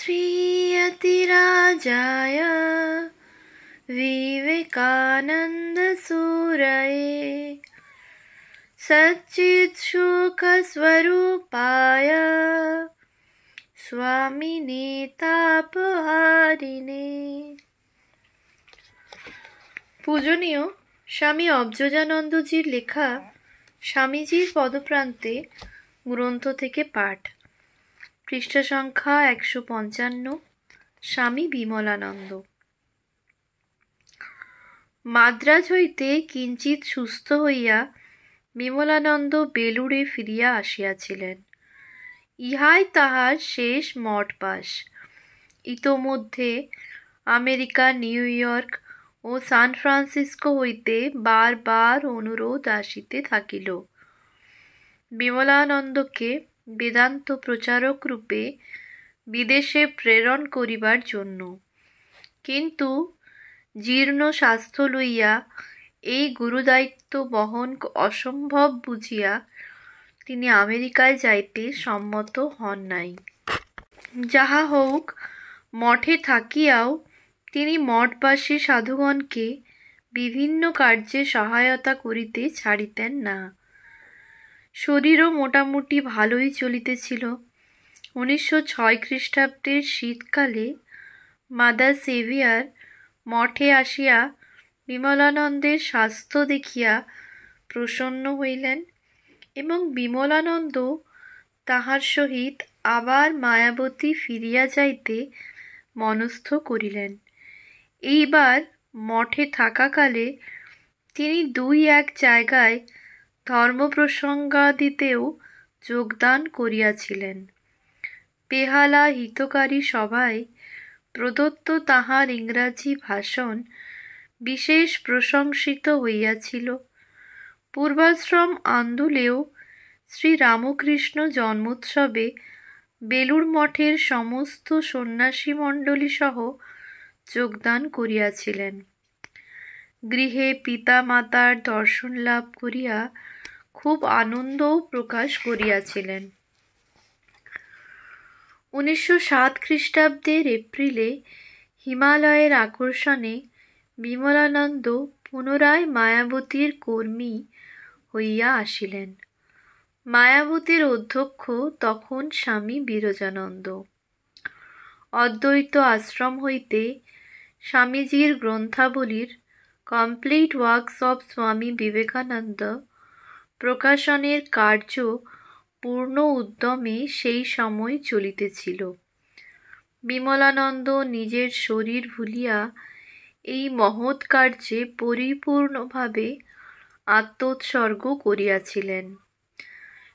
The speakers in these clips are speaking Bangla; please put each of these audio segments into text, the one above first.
श्रीयतिराजाय विवेकानन्दसूरये सच्चित्सुखस्वरूपाय स्वामिने तापहारिणे। পূজনীয় স্বামী অবজজানন্দজির লেখা স্বামীজির পদপ্রান্তে গ্রন্থ থেকে পাঠ, পৃষ্ঠা সংখ্যা 155। স্বামী বিমলানন্দ। মাদ্রাজ হইতে কিঞ্চিত সুস্থ হইয়া বিমলানন্দ বেলুড়ে ফিরিয়া আসিয়াছিলেন। ইহাই তাহার শেষ মঠবাস। ইতোমধ্যে আমেরিকা, নিউ ইয়র্ক ও সান ফ্রান্সিসকো হইতে বার বার অনুরোধ আসিতে থাকিল বিমলানন্দকে বেদান্ত প্রচারক রূপে বিদেশে প্রেরণ করিবার জন্য, কিন্তু জীর্ণ স্বাস্থ্য লইয়া এই গুরুদায়িত্ব বহন অসম্ভব বুঝিয়া তিনি আমেরিকায় যাইতে সম্মত হন নাই। যাহা হউক, মঠে থাকিয়াও তিনি মঠবাসী সাধুগণকে বিভিন্ন কার্যে সহায়তা করিতে ছাড়িতেন না। শরীরও মোটামুটি ভালোই চলিতেছিল। 1906 খ্রিস্টাব্দের শীতকালে মাদার সেভিয়ার মঠে আসিয়া বিমলানন্দের স্বাস্থ্য দেখিয়া প্রসন্ন হইলেন এবং বিমলানন্দ তাহার সহিত আবার মায়াবতী ফিরিয়া যাইতে মনস্থ করিলেন। এইবার মঠে থাকাকালে তিনি 2-1 জায়গায় ধর্মপ্রসঙ্গাদিতেও যোগদান করিয়াছিলেন। বেহালা হিতকারী সভায় প্রদত্ত তাহার ইংরাজি ভাষণ বিশেষ প্রশংসিত হইয়াছিল। পূর্বাশ্রম আন্দুলেও শ্রীরামকৃষ্ণ জন্মোৎসবে বেলুড় মঠের সমস্ত সন্ন্যাসীমণ্ডলী সহ যোগদান করিয়াছিলেন। গৃহে পিতা মাতার দর্শন লাভ করিয়া খুব আনন্দও প্রকাশ করিয়াছিলেন। 1907 খ্রিস্টাব্দের এপ্রিলে হিমালয়ের আকর্ষণে বিমলানন্দ পুনরায় মায়াবতীর কর্মী হইয়া আসিলেন। মায়াবতীর অধ্যক্ষ তখন স্বামী বিরজানন্দ। অদ্বৈত আশ্রম হইতে স্বামীজির গ্রন্থাবলীর complete works of Swami Vivekananda প্রকাশনের কার্য পূর্ণ উদ্যমে সেই সময় চলিতেছিল। বিমলানন্দ নিজের শরীর ভুলিয়া এই মহৎ কার্যে পরিপূর্ণভাবে আত্মোৎসর্গ করিয়াছিলেন।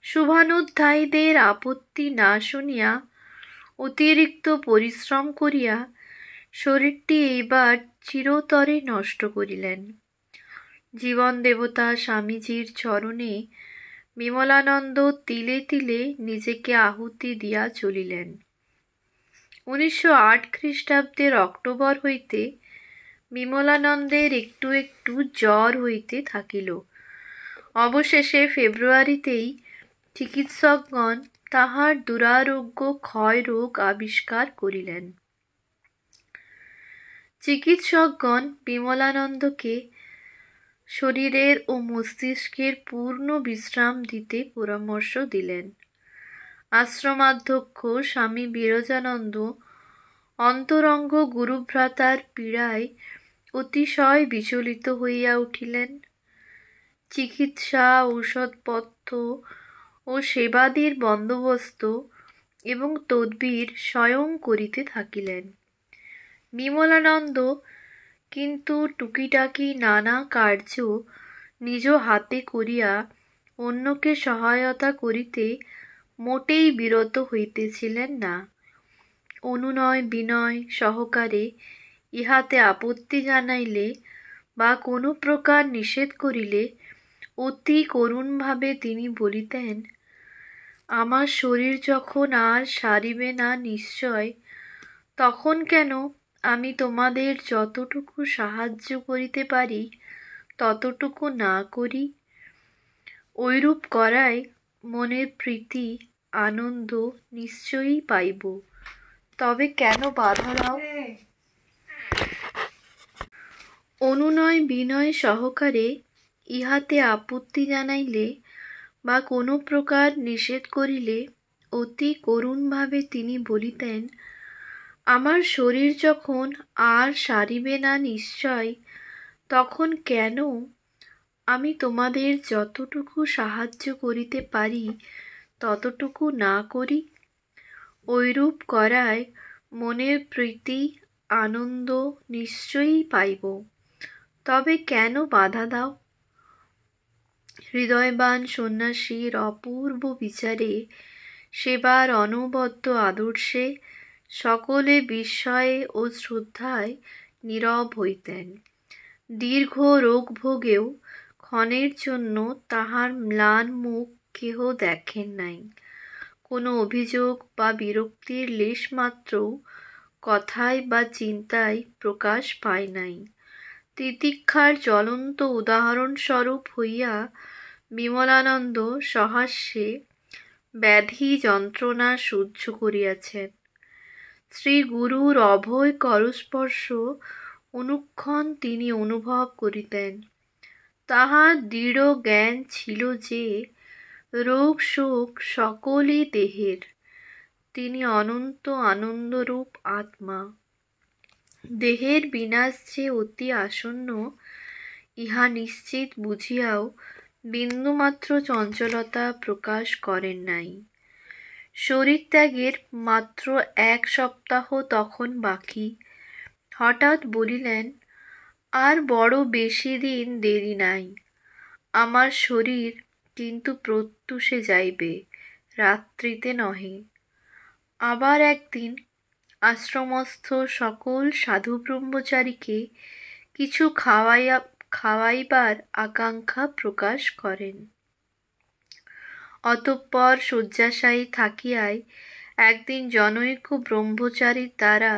শুভানুধ্যায়ীদের আপত্তি না শুনিয়া অতিরিক্ত পরিশ্রম করিয়া শরীরটি এইবার চিরতরে নষ্ট করিলেন। জীবন দেবতা স্বামীজির চরণে বিমলানন্দ তিলে তিলে নিজেকে আহুতি দিয়া চলিলেন। 1908 খ্রিস্টাব্দের অক্টোবর হইতে বিমলানন্দের একটু একটু জ্বর হইতে থাকিল। অবশেষে ফেব্রুয়ারিতেই চিকিৎসকগণ তাহার দুরারোগ্য ক্ষয় রোগ আবিষ্কার করিলেন। চিকিৎসকগণ বিমলানন্দকে শরীরের ও মস্তিষ্কের পূর্ণ বিশ্রাম দিতে পরামর্শ দিলেন। আশ্রমাধ্যক্ষ স্বামী বিরজানন্দ অন্তরঙ্গ গুরুভ্রাতার পীড়ায় অতিশয় বিচলিত হইয়া উঠিলেন। চিকিৎসা, ঔষধপথ্য ও সেবাদির বন্দোবস্ত এবং তদবির স্বয়ং করিতে থাকিলেন। বিমলানন্দ কিন্তু টুকিটাকি নানা কার্য নিজ হাতে করিয়া অন্যকে সহায়তা করিতে মোটেই বিরত হইতেছিলেন না। অনুনয় বিনয় সহকারে ইহাতে আপত্তি জানাইলে বা কোনো প্রকার নিষেধ করিলে অতি করুণভাবে তিনি বলিতেন, আমার শরীর যখন আর সারিবে না নিশ্চয়, তখন কেন আমি তোমাদের যতটুকু সাহায্য করিতে পারি ততটুকু না করি? ঐরূপ করায় মনের প্রীতি আনন্দ নিশ্চয়ই পাইব। তবে কেন বাধা দাও? অনুনয় বিনয় সহকারে ইহাতে আপত্তি জানাইলে বা কোনো প্রকার নিষেধ করিলে অতি করুণভাবে তিনি বলিতেন, আমার শরীর যখন আর সারিবে না নিশ্চয়, তখন কেন আমি তোমাদের যতটুকু সাহায্য করিতে পারি ততটুকু না করি? ঐরূপ করায় মনের প্রীতি আনন্দ নিশ্চয়ই পাইব, তবে কেন বাধা দাও? হৃদয়বান সন্ন্যাসীর অপূর্ব বিচারে, সেবার অনবদ্য আদর্শে সকলে বিস্ময়ে ও শ্রদ্ধায় নীরব হইতেন। দীর্ঘ রোগভোগেও ক্ষণের জন্য তাহার ম্লান মুখ কেহ দেখেন নাই। কোনো অভিযোগ বা বিরক্তির লেশমাত্রও কথায় বা চিন্তায় প্রকাশ পায় নাই। তিতিক্ষার জ্বলন্ত উদাহরণস্বরূপ হইয়া বিমলানন্দ সহাস্যে ব্যাধি যন্ত্রণা সহ্য করিয়াছেন। শ্রী গুরুর অভয় করস্পর্শ অনুক্ষণ তিনি অনুভব করিতেন। তাহার দৃঢ় জ্ঞান ছিল যে রোগ শোক সকলই দেহের, তিনি অনন্ত আনন্দরূপ আত্মা। দেহের বিনাশ যে অতি আসন্ন ইহা নিশ্চিত বুঝিয়াও বিন্দুমাত্র চঞ্চলতা প্রকাশ করেন নাই। শরীরত্যাগের মাত্র 1 সপ্তাহ তখন বাকি। হঠাৎ বলিলেন, আর বড় বেশি দিন দেরি নাই, আমার শরীর কিন্তু প্রত্যুষে যাইবে, রাত্রিতে নহে। আবার একদিন আশ্রমস্থ সকল সাধু ব্রহ্মচারীকে কিছু খাওয়াইবার আকাঙ্ক্ষা প্রকাশ করেন। অতঃপর শয্যাশায়ী থাকিয়াই একদিন জনৈক ব্রহ্মচারীর দ্বারা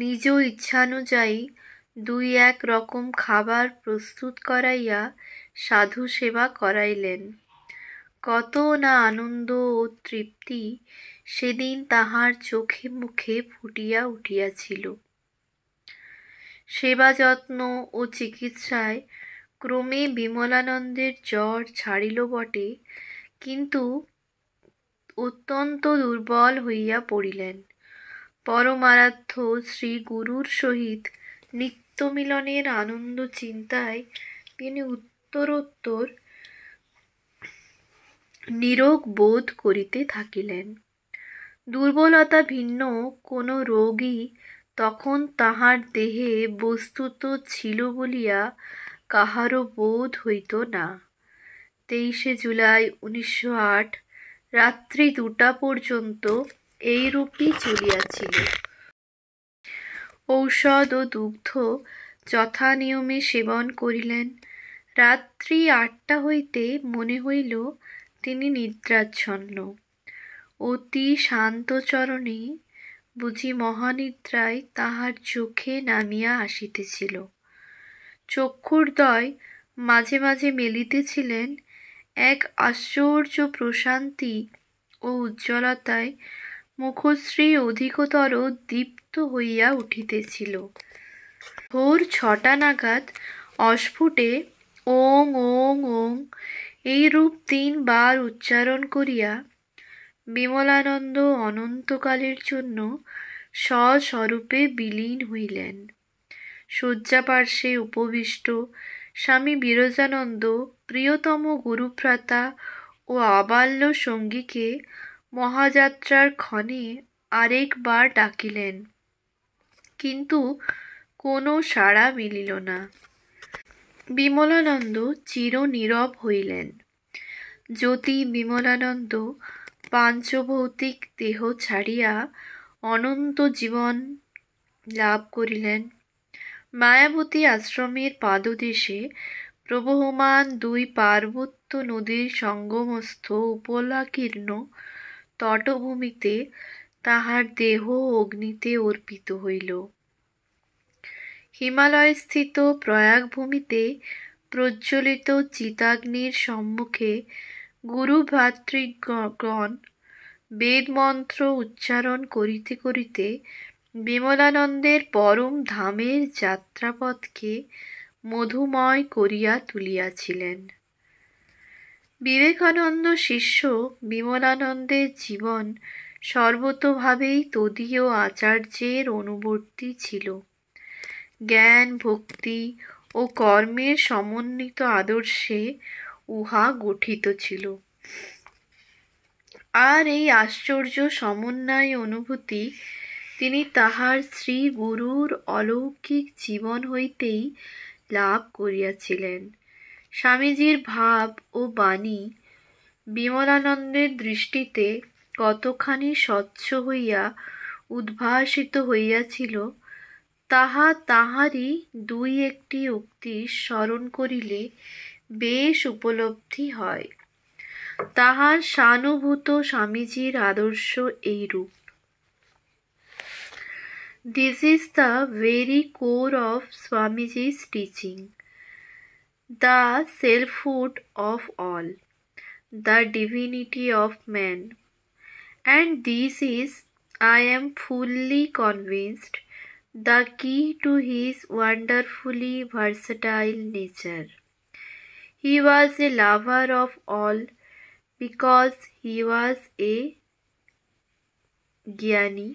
নিজ ইচ্ছানুযায়ী 2-1 রকম খাবার প্রস্তুত করাইয়া সাধু সেবা করাইলেন। কত না আনন্দ ও তৃপ্তি সেদিন তাহার চোখে মুখে ফুটিয়া উঠিয়াছিল। সেবা যত্ন ও চিকিৎসায় ক্রমে বিমলানন্দের জ্বর ছাড়িল বটে, কিন্তু অত্যন্ত দুর্বল হইয়া পড়িলেন। পরমারাধ্য শ্রী গুরুর সহিত নিত্যমিলনের আনন্দ চিন্তায় তিনি উত্তরোত্তর নীরোগ বোধ করিতে থাকিলেন। দুর্বলতা ভিন্ন কোনো রোগই তখন তাহার দেহে বস্তুত ছিল বলিয়া কাহারও বোধ হইত না। 23 জুলাই 1908 রাত্রি 2টা পর্যন্ত এইরূপই চলিয়াছিল। ঔষধ ও দুগ্ধ যথানিয়মে সেবন করিলেন। রাত্রি 8টা হইতে মনে হইল তিনি নিদ্রাচ্ছন্ন। অতি শান্ত চরণে বুঝি মহানিদ্রায় তাহার চোখে নামিয়া আসিতেছিল। চক্ষুর্দ্বয় মাঝে মাঝে মেলিতেছিলেন। এক আশ্চর্য প্রশান্তি ও উজ্জ্বলতায় মুখশ্রী অধিকতর দীপ্ত হইয়া উঠিতেছিল। ভোর 6টা নাগাদ অস্ফুটে ওং ওং ওং এইরূপ 3 বার উচ্চারণ করিয়া বিমলানন্দ অনন্তকালের জন্য স্বস্বরূপে বিলীন হইলেন। শয্যাপার্শ্বে উপবিষ্ট স্বামী বিরজানন্দ প্রিয়তম গুরুভ্রাতা ও আবাল্য সঙ্গীকে মহাযাত্রার ক্ষণে আরেকবার ডাকিলেন, কিন্তু কোনো সাড়া মিলিল না। বিমলানন্দ চির নীরব হইলেন। যতি বিমলানন্দ পাঞ্চভৌতিক দেহ ছাড়িয়া অনন্ত জীবন লাভ করিলেন। মায়াবতী আশ্রমের পাদদেশে প্রবহমান 2 পার্বত্য নদীর সঙ্গমস্থ উপলাকীর্ণ তটভূমিতে তাহার দেহ অগ্নিতে অর্পিত হইল। হিমালয়স্থিত প্রয়াগভূমিতে প্রজ্বলিত চিতাগ্নির সম্মুখে গুরুভ্রাতৃগণ বেদমন্ত্র উচ্চারণ করিতে করিতে বিমলানন্দের পরম ধামের যাত্রাপথকে মধুময় করিয়া তুলিয়াছিলেন। বিবেকানন্দ শিষ্য বিমলানন্দের জীবন সর্বতোভাবেই তদীয় আচার্যের অনুবর্তী ছিল। জ্ঞান, ভক্তি ও কর্মের সমন্বিত আদর্শে উহা গঠিত ছিল। আর এই আশ্চর্য সমন্বয় অনুভূতি তিনি তাহার শ্রী গুরুর অলৌকিক জীবন হইতেই লাভ করিয়াছিলেন। স্বামীজীর ভাব ও বাণী বিমলানন্দের দৃষ্টিতে কতখানি স্বচ্ছ হইয়া উদ্ভাসিত হইয়াছিল, তাহা তাহারই দুই একটি উক্তি স্মরণ করিলে বেশ উপলব্ধি হয়। তাহার সানুভূত স্বামীজীর আদর্শ এইরূপ: This is the very core of Swamiji's teaching, the selfhood of all, the divinity of man, and this is, I am fully convinced, the key to his wonderfully versatile nature. He was a lover of all because he was a Jnani,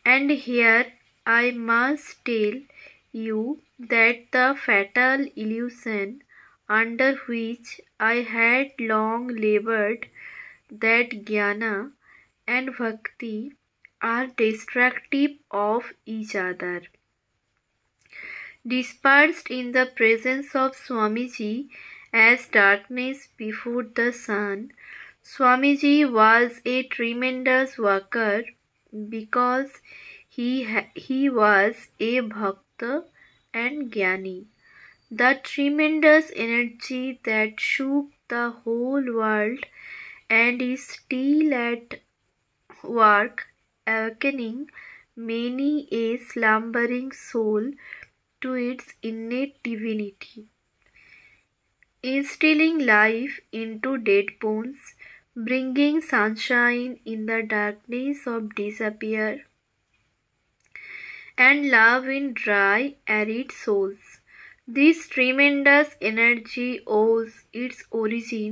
and here I must tell you that the fatal illusion under which I had long labored, that jnana and bhakti are destructive of each other. Dispersed in the presence of Swamiji as darkness before the sun, Swamiji was a tremendous worker because he was a bhakta and jnani. The tremendous energy that shook the whole world and is still at work awakening many a slumbering soul to its innate divinity, instilling life into dead bones, bringing sunshine in the darkness of despair, and love in dry, arid souls. This tremendous energy owes its origin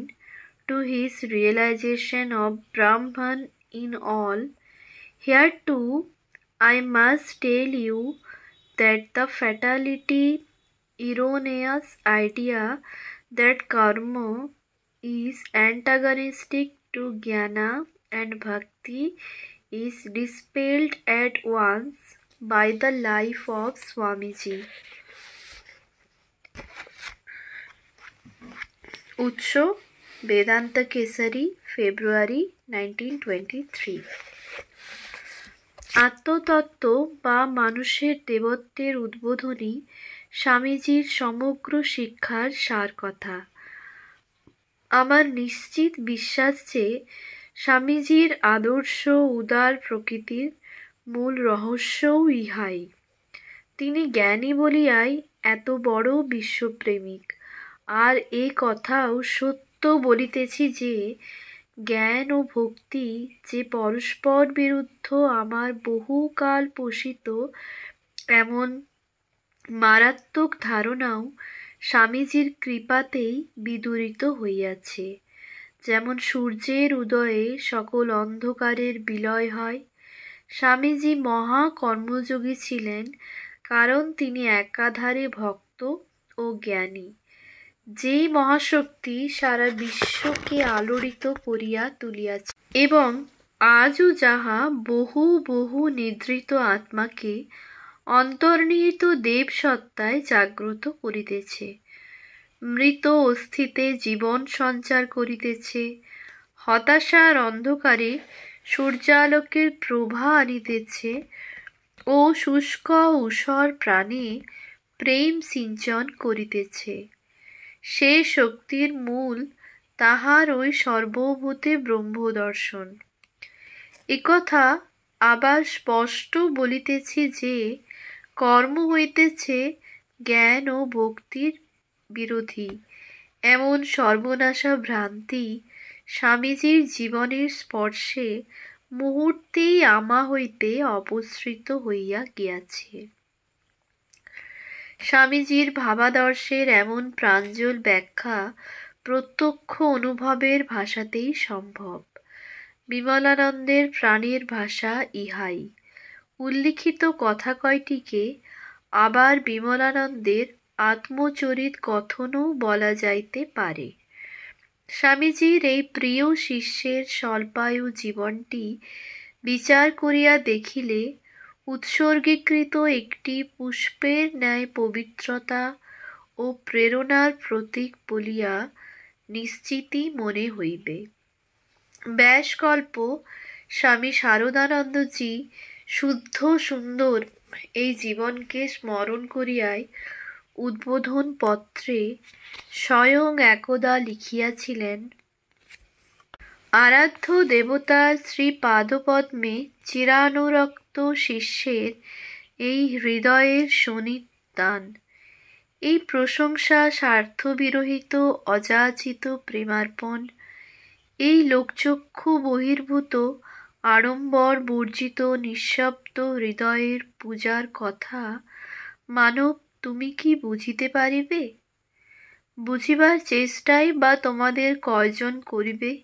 to his realization of Brahman in all. Here too, I must tell you that the fatality erroneous idea that karma is antagonistic to jnana and bhakti is dispelled at once by the life of Swamiji. উৎস: বেদান্ত কেশরী, ফেব্রুয়ারি 1923। আত্মতত্ত্ব বা মানুষের দেবত্বের উদ্বোধনী স্বামীজির সমগ্র শিক্ষার সারকথা। আমার নিশ্চিত বিশ্বাস যে স্বামীজির আদর্শ উদার প্রকৃতির মূল রহস্যও ইহাই। তিনি জ্ঞানী বলিয়াই এত বড় বিশ্বপ্রেমিক। আর এ কথাও সত্য বলিতেছি যে জ্ঞান ও ভক্তি যে পরস্পর বিরুদ্ধ আমার বহুকাল পোষিত এমন মারাত্মক ধারণাও স্বামীজির কৃপাতেই বিদূরিত হইয়াছে। যেমন সূর্যের উদয়ে সকল অন্ধকারের বিলয় হয়, স্বামীজি মহা কর্মযোগী ছিলেন, কারণ তিনি একাধারে ভক্ত ও জ্ঞানী। যেই মহাশক্তি সারা বিশ্বকে আলোড়িত করিয়া তুলিয়াছে এবং আজও যাহা বহু বহু নিদ্রিত আত্মাকে অন্তর্নিহিত দেবসত্তায় জাগ্রত করিতেছে, মৃত অস্থিতে জীবন সঞ্চার করিতেছে, হতাশার অন্ধকারে সূর্যালোকের প্রভা আনিতেছে ও শুষ্ক ঊষর প্রাণে প্রেম সিঞ্চন করিতেছে, সে শক্তির মূল তাহার ওই সর্বভূতে ব্রহ্মদর্শন। একথা আবার স্পষ্ট বলিতেছি যে কর্ম হইতেছে জ্ঞান ও ভক্তির বিরোধী। এমন সর্বনাশা ভ্রান্তি স্বামীজির জীবনের স্পর্শে মুহূর্তেই আমা হইতে অপসৃত হইয়া গিয়াছে। স্বামীজির ভাবাদর্শের এমন প্রাঞ্জল ব্যাখ্যা প্রত্যক্ষ অনুভবের ভাষাতেই সম্ভব। বিমলানন্দের প্রাণের ভাষা ইহাই। উল্লিখিত কথা কয়টিকে আবার বিমলানন্দের আত্মচরিত কথনও বলা যাইতে পারে। স্বামীজির এই প্রিয় শিষ্যের স্বল্পায়ু জীবনটি বিচার করিয়া দেখিলে উৎসর্গীকৃত একটি পুষ্পের ন্যায় পবিত্রতা ও প্রেরণার প্রতীক বলিয়া নিশ্চিতই মনে হইবে। ব্যাসকল্প স্বামী শারদানন্দজি শুদ্ধ সুন্দর এই জীবনকে স্মরণ করিয়াই উদ্বোধন পত্রে স্বয়ং একদা লিখিয়াছিলেন, আরাধ্য দেবতার শ্রীপাদপদ্মে চিরানুরক্ত শিষ্যের এই হৃদয়ের সন্নিধান, এই প্রশংসা স্বার্থবিরহিত অযাচিত প্রেমার্পণ, এই লোকচক্ষু বহির্ভূত আড়ম্বর বর্জিত নিঃশব্দ হৃদয়ের পূজার কথা মানব তুমি কি বুঝিতে পারিবে? বুঝিবার চেষ্টাই বা তোমাদের কয়জন করিবে?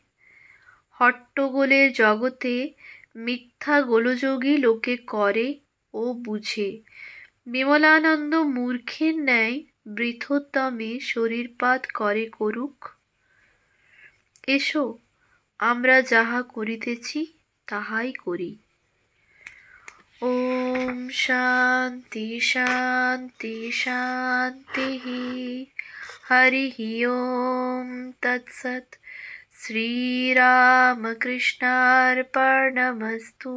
হট্টগোলের জগতে মিথ্যা গোলযোগী লোকে করে ও বুঝে। বিমলানন্দ মূর্খের ন্যায় বৃথোদ্যমে শরীরপাত করে করুক। এসো, আমরা যাহা করিতেছি তাহাই করি। ওম শান্তি শান্তি শান্তি। হরি ওম তৎসৎ। শ্রীরামকৃষ্ণার্পণমস্তু।